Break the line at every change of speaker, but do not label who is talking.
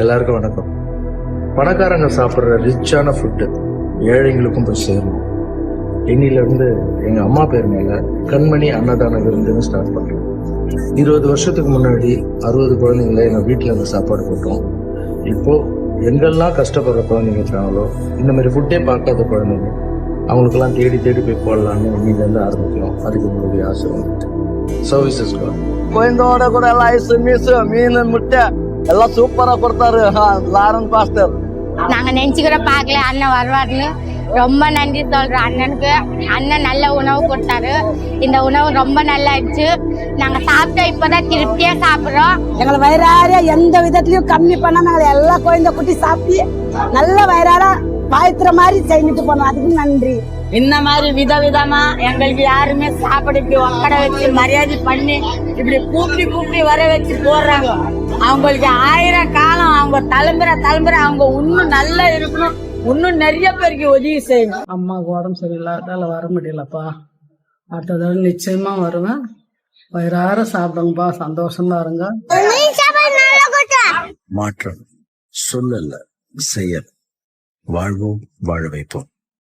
எல்லாருக்கும் வணக்கம். பணக்காரங்க சாப்பிட்ற ரிச்சான ஃபுட்டு ஏழைங்களுக்கும் போய் சேரணும். இன்னிலிருந்து எங்கள் அம்மா பேர் மேலே கண்மணி அன்னதான விருந்துன்னு ஸ்டார்ட் பண்ணுறேன். 20 வருஷத்துக்கு முன்னாடி 60 குழந்தைங்கள எங்கள் வீட்டில் இருந்து சாப்பாடு போட்டோம். இப்போது எங்கெல்லாம் கஷ்டப்படுற குழந்தைங்க இருக்காங்களோ, இந்த மாதிரி ஃபுட்டே பார்க்காத குழந்தைங்க அவங்களுக்கெல்லாம் தேடி தேடி போய் போடலான்னு இன்னிலேருந்து ஆரம்பிக்கிறோம். அதுக்கு உங்களுடைய ஆசை வந்துட்டு சர்வீசஸ்
கோயந்தோட கூட எல்லாம் ஐஸ் மீசு மீன் முட்டை எல்லாம் சூப்பரா கொடுத்தாரு லாரன் பாஸ்டர்.
நாங்க நினைச்சுக்கிற பார்க்கல அண்ணன் வருவாருன்னு ரொம்ப நன்றி சொல்றோம் அண்ணனுக்கு. அண்ணன் நல்ல உணவு கொடுத்தாரு. இந்த உணவு ரொம்ப நல்லா இருந்துச்சு. நாங்க சாப்பிட்டோம், இப்பதான் திருப்தியா சாப்பிடுறோம்.
எங்களை வயிறார எந்த விதத்திலயும் கம்மி பண்ண நாங்க எல்லா குழந்தை குட்டி சாப்பிட்டு நல்ல வயிறார வாழ்த்துற மாதிரி செஞ்சுட்டு போனோம். அதுக்கு நன்றி.
இந்த மாதிரி விதவிதமா எங்களுக்கு யாருமே சாப்பிட இப்படி ஒக்கடை வச்சு மரியாதை பண்ணி இப்படி கூப்பிட்டு வர வச்சு போடுறாங்க. அவங்களுக்கு 1000 காலம் அவங்க தலைமுறை அவங்க இன்னும் நல்லா இருக்கணும், இன்னும் நிறைய பேருக்கு உதவி செய்யணும்.
அம்மாவுக்கு உடம்பு சரியில்லாதால வர முடியலப்பா. அடுத்தது நிச்சயமா வருவேன். வயிறார சாப்பிடுங்கப்பா, சந்தோஷமா இருங்க.
மாற்றம் சொல்லல செயல். வாழ்வோம், வாழ வைப்போம்.